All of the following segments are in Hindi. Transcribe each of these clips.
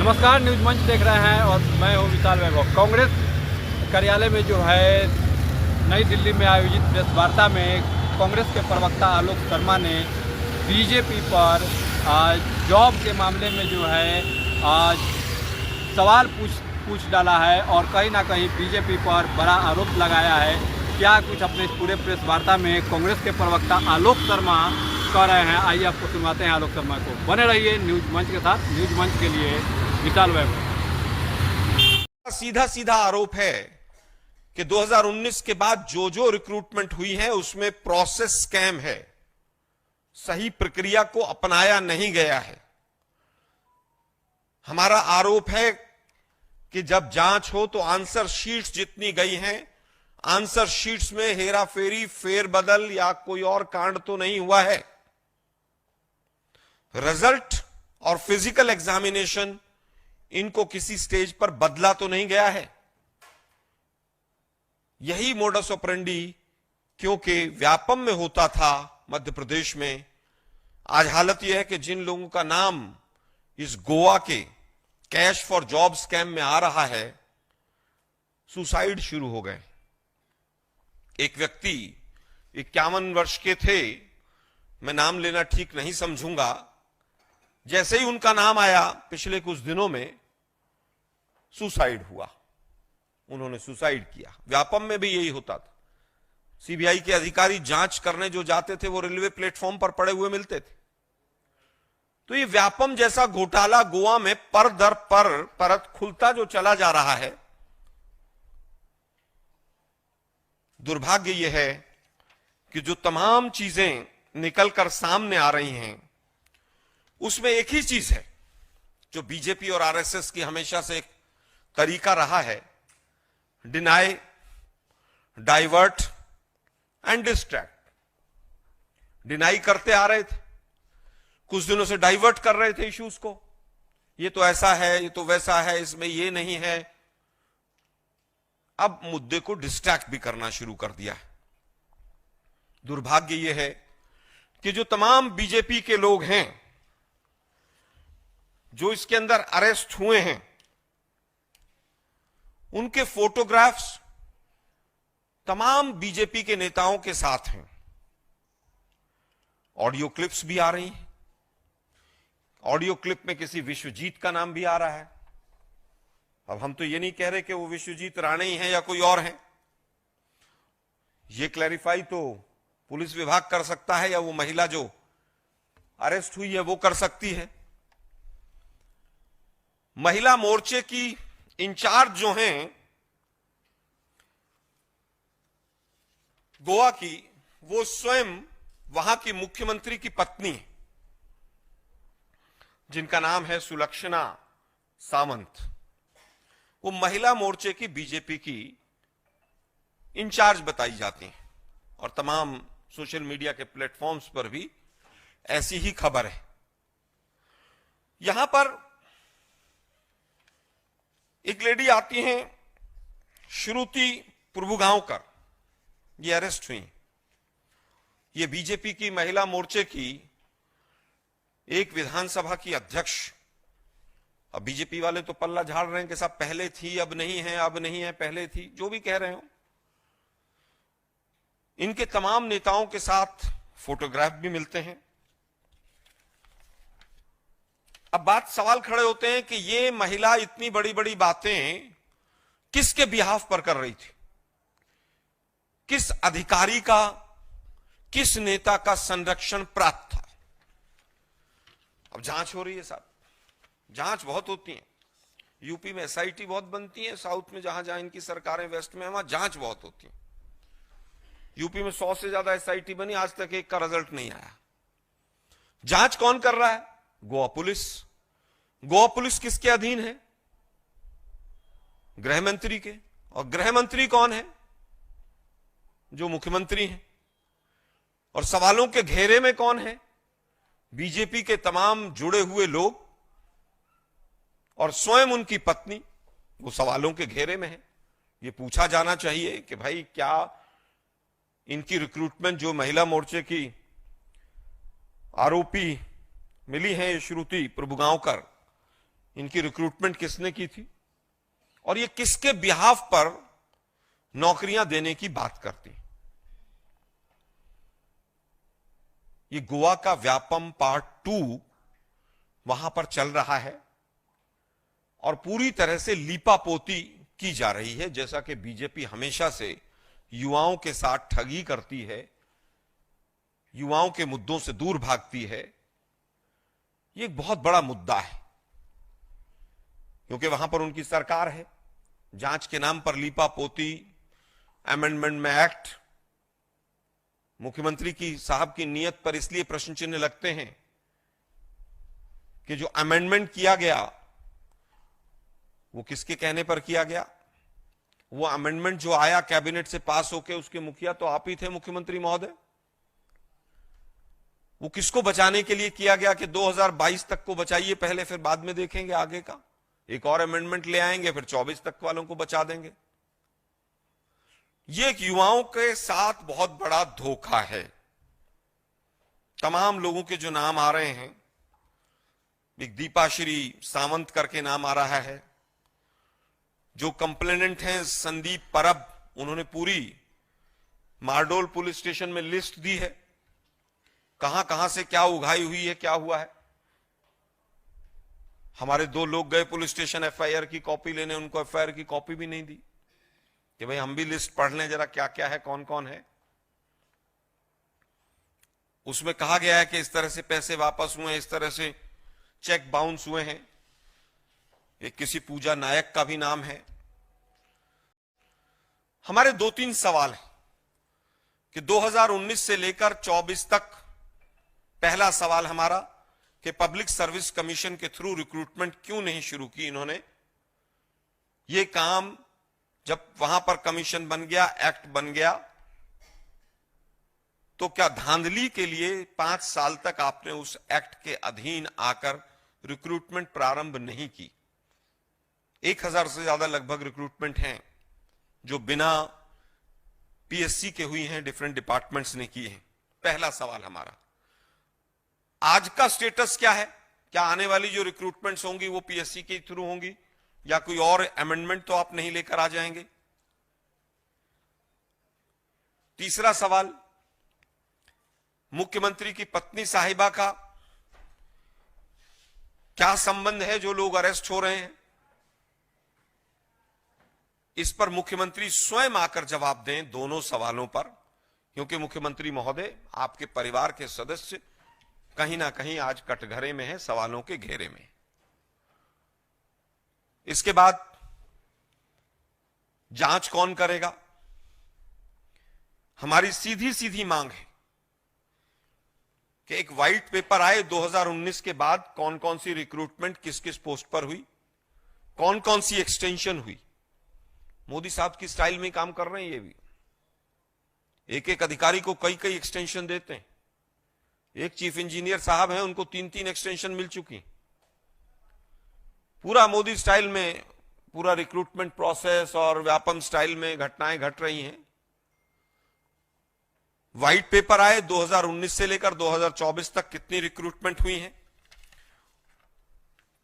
नमस्कार, न्यूज मंच देख रहे हैं और मैं हूं विशाल वैभव। कांग्रेस कार्यालय में जो है नई दिल्ली में आयोजित प्रेस वार्ता में कांग्रेस के प्रवक्ता आलोक शर्मा ने बीजेपी पर जॉब के मामले में जो है आज सवाल पूछ डाला है और कहीं ना कहीं बीजेपी पर बड़ा आरोप लगाया है। क्या कुछ अपने इस पूरे प्रेस वार्ता में कांग्रेस के प्रवक्ता आलोक शर्मा कह रहे हैं, आइए आपको सुनवाते हैं आलोक शर्मा को। बने रहिए न्यूज मंच के साथ। न्यूज मंच के लिए विशाल वैभव। सीधा सीधा आरोप है कि 2019 के बाद जो रिक्रूटमेंट हुई है उसमें प्रोसेस स्कैम है, सही प्रक्रिया को अपनाया नहीं गया है। हमारा आरोप है कि जब जांच हो तो आंसर शीट्स जितनी गई हैं, आंसर शीट्स में हेराफेरी, फेरबदल या कोई और कांड तो नहीं हुआ है। रिजल्ट और फिजिकल एग्जामिनेशन इनको किसी स्टेज पर बदला तो नहीं गया है। यही मोडस ऑपरेंडी क्योंकि व्यापम में होता था मध्य प्रदेश में, आज हालत यह है कि जिन लोगों का नाम इस गोवा के कैश फॉर जॉब स्कैम में आ रहा है, सुसाइड शुरू हो गए। एक व्यक्ति 51 वर्ष के थे, मैं नाम लेना ठीक नहीं समझूंगा, जैसे ही उनका नाम आया पिछले कुछ दिनों में सुसाइड हुआ, उन्होंने सुसाइड किया। व्यापम में भी यही होता था। सीबीआई के अधिकारी जांच करने जो जाते थे वो रेलवे प्लेटफॉर्म पर पड़े हुए मिलते थे। तो ये व्यापम जैसा घोटाला गोवा में पर दर पर परत खुलता जो चला जा रहा है। दुर्भाग्य यह है कि जो तमाम चीजें निकलकर सामने आ रही हैं उसमें एक ही चीज है जो बीजेपी और आरएसएस की हमेशा से एक तरीका रहा है, deny, divert and distract. Deny करते आ रहे थे, कुछ दिनों से डाइवर्ट कर रहे थे इश्यूज को, ये तो ऐसा है, ये तो वैसा है, इसमें ये नहीं है। अब मुद्दे को डिस्ट्रैक्ट भी करना शुरू कर दिया है। दुर्भाग्य यह है कि जो तमाम बीजेपी के लोग हैं जो इसके अंदर अरेस्ट हुए हैं, उनके फोटोग्राफ्स तमाम बीजेपी के नेताओं के साथ हैं। ऑडियो क्लिप्स भी आ रही हैं। ऑडियो क्लिप में किसी विश्वजीत का नाम भी आ रहा है। अब हम तो ये नहीं कह रहे कि वो विश्वजीत राणे ही हैं या कोई और हैं। ये क्लैरिफाई तो पुलिस विभाग कर सकता है या वो महिला जो अरेस्ट हुई है वो कर सकती है। महिला मोर्चे की इंचार्ज जो हैं गोवा की, वो स्वयं वहां की मुख्यमंत्री की पत्नी है, जिनका नाम है सुलक्षणा सावंत। वो महिला मोर्चे की बीजेपी की इंचार्ज बताई जाती हैं और तमाम सोशल मीडिया के प्लेटफॉर्म्स पर भी ऐसी ही खबर है। यहां पर एक लेडी आती हैं, श्रुति प्रभुगांवकर, ये अरेस्ट हुई। ये बीजेपी की महिला मोर्चे की एक विधानसभा की अध्यक्ष। अब बीजेपी वाले तो पल्ला झाड़ रहे हैं कि साहब पहले थी, अब नहीं है, अब नहीं है, पहले थी, जो भी कह रहे हो। इनके तमाम नेताओं के साथ फोटोग्राफ भी मिलते हैं। अब बात सवाल खड़े होते हैं कि ये महिला इतनी बड़ी बड़ी बातें किसके बिहाफ पर कर रही थी, किस अधिकारी का, किस नेता का संरक्षण प्राप्त था। अब जांच हो रही है साहब, जांच बहुत होती है। यूपी में एसआईटी बहुत बनती है, साउथ में जहां जहां इनकी सरकारें, वेस्ट में, वहां जांच बहुत होती है। यूपी में 100 से ज्यादा एसआईटी बनी, आज तक एक का रिजल्ट नहीं आया। जांच कौन कर रहा है? गोवा पुलिस। गोवा पुलिस किसके अधीन है? गृह मंत्री के। और गृह मंत्री कौन है? जो मुख्यमंत्री हैं। और सवालों के घेरे में कौन है? बीजेपी के तमाम जुड़े हुए लोग और स्वयं उनकी पत्नी, वो सवालों के घेरे में है। ये पूछा जाना चाहिए कि भाई क्या इनकी रिक्रूटमेंट, जो महिला मोर्चे की आरोपी मिली है श्रुति प्रभुगांवकर, इनकी रिक्रूटमेंट किसने की थी और ये किसके बिहाफ पर नौकरियां देने की बात करती। ये गोवा का व्यापम पार्ट 2 वहां पर चल रहा है और पूरी तरह से लीपापोती की जा रही है, जैसा कि बीजेपी हमेशा से युवाओं के साथ ठगी करती है, युवाओं के मुद्दों से दूर भागती है। ये एक बहुत बड़ा मुद्दा है क्योंकि वहां पर उनकी सरकार है। जांच के नाम पर लीपापोती, अमेंडमेंट में एक्ट, मुख्यमंत्री की साहब की नीयत पर इसलिए प्रश्न चिन्ह लगते हैं कि जो अमेंडमेंट किया गया वो किसके कहने पर किया गया। वो अमेंडमेंट जो आया कैबिनेट से पास होके, उसके मुखिया तो आप ही थे मुख्यमंत्री महोदय। वो किसको बचाने के लिए किया गया कि 2022 तक को बचाइए पहले, फिर बाद में देखेंगे आगे का। एक और अमेंडमेंट ले आएंगे, फिर 24 तक वालों को बचा देंगे। ये एक युवाओं के साथ बहुत बड़ा धोखा है। तमाम लोगों के जो नाम आ रहे हैं, एक दीपाश्री सावंत करके नाम आ रहा है, जो कंप्लेनेंट हैं संदीप परब, उन्होंने पूरी मारडोल पुलिस स्टेशन में लिस्ट दी है, कहां कहां से क्या उगाई हुई है, क्या हुआ है। हमारे 2 लोग गए पुलिस स्टेशन एफआईआर की कॉपी लेने, उनको एफआईआर की कॉपी भी नहीं दी कि भाई हम भी लिस्ट पढ़ लें जरा क्या क्या है, कौन कौन है। उसमें कहा गया है कि इस तरह से पैसे वापस हुए, इस तरह से चेक बाउंस हुए हैं। एक किसी पूजा नायक का भी नाम है। हमारे 2-3 सवाल हैं कि 2019 से लेकर 24 तक। पहला सवाल हमारा कि पब्लिक सर्विस कमीशन के थ्रू रिक्रूटमेंट क्यों नहीं शुरू की इन्होंने। यह काम जब वहां पर कमीशन बन गया, एक्ट बन गया, तो क्या धांधली के लिए 5 साल तक आपने उस एक्ट के अधीन आकर रिक्रूटमेंट प्रारंभ नहीं की। 1000 से ज्यादा लगभग रिक्रूटमेंट हैं जो बिना पीएससी के हुई हैं, डिफरेंट डिपार्टमेंट्स ने की हैं। पहला सवाल हमारा, आज का स्टेटस क्या है? क्या आने वाली जो रिक्रूटमेंट्स होंगी वो पीएससी के थ्रू होंगी या कोई और अमेंडमेंट तो आप नहीं लेकर आ जाएंगे? तीसरा सवाल, मुख्यमंत्री की पत्नी साहिबा का क्या संबंध है जो लोग अरेस्ट हो रहे हैं? इस पर मुख्यमंत्री स्वयं आकर जवाब दें, दोनों सवालों पर, क्योंकि मुख्यमंत्री महोदय आपके परिवार के सदस्य कहीं ना कहीं आज कटघरे में है, सवालों के घेरे में। इसके बाद जांच कौन करेगा? हमारी सीधी सीधी मांग है कि एक व्हाइट पेपर आए 2019 के बाद, कौन कौन सी रिक्रूटमेंट किस किस पोस्ट पर हुई, कौन कौन सी एक्सटेंशन हुई। मोदी साहब की स्टाइल में काम कर रहे हैं ये भी, एक एक अधिकारी को कई कई एक्सटेंशन देते हैं। एक चीफ इंजीनियर साहब हैं, उनको 3-3 एक्सटेंशन मिल चुकी। पूरा मोदी स्टाइल में पूरा रिक्रूटमेंट प्रोसेस और व्यापम स्टाइल में घटनाएं घट रही हैं। व्हाइट पेपर आए 2019 से लेकर 2024 तक कितनी रिक्रूटमेंट हुई है,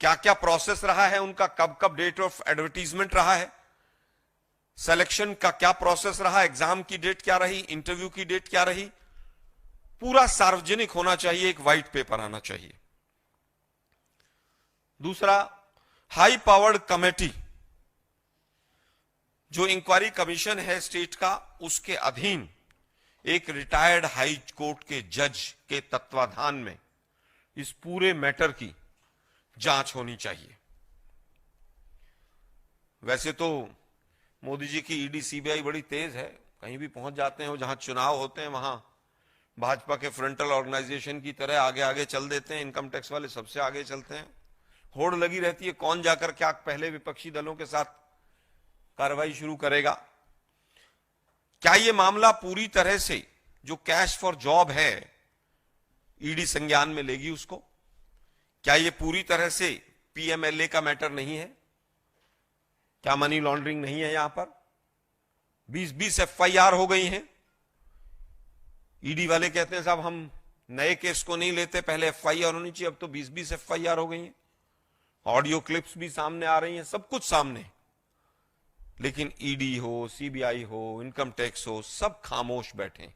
क्या क्या प्रोसेस रहा है उनका, कब कब डेट ऑफ एडवर्टीजमेंट रहा है, सिलेक्शन का क्या प्रोसेस रहा, एग्जाम की डेट क्या रही, इंटरव्यू की डेट क्या रही, पूरा सार्वजनिक होना चाहिए, एक व्हाइट पेपर आना चाहिए। दूसरा, हाई पावर्ड कमेटी जो इंक्वायरी कमीशन है स्टेट का, उसके अधीन एक रिटायर्ड हाई कोर्ट के जज के तत्वाधान में इस पूरे मैटर की जांच होनी चाहिए। वैसे तो मोदी जी की ईडी सीबीआई बड़ी तेज है, कहीं भी पहुंच जाते हैं, जहां चुनाव होते हैं वहां भाजपा के फ्रंटल ऑर्गेनाइजेशन की तरह आगे आगे चल देते हैं। इनकम टैक्स वाले सबसे आगे चलते हैं, होड़ लगी रहती है कौन जाकर क्या पहले विपक्षी दलों के साथ कार्रवाई शुरू करेगा। क्या यह मामला पूरी तरह से जो कैश फॉर जॉब है ईडी संज्ञान में लेगी उसको? क्या यह पूरी तरह से पीएमएलए का मैटर नहीं है? क्या मनी लॉन्ड्रिंग नहीं है? यहां पर 20-20 एफआईआर हो गई हैं। ईडी वाले कहते हैं साहब हम नए केस को नहीं लेते, पहले एफआईआर होनी चाहिए, अब तो 20-20 एफआईआर हो गई हैं। ऑडियो क्लिप्स भी सामने आ रही हैं, सब कुछ सामने, लेकिन ईडी हो, सीबीआई हो, इनकम टैक्स हो, सब खामोश बैठे।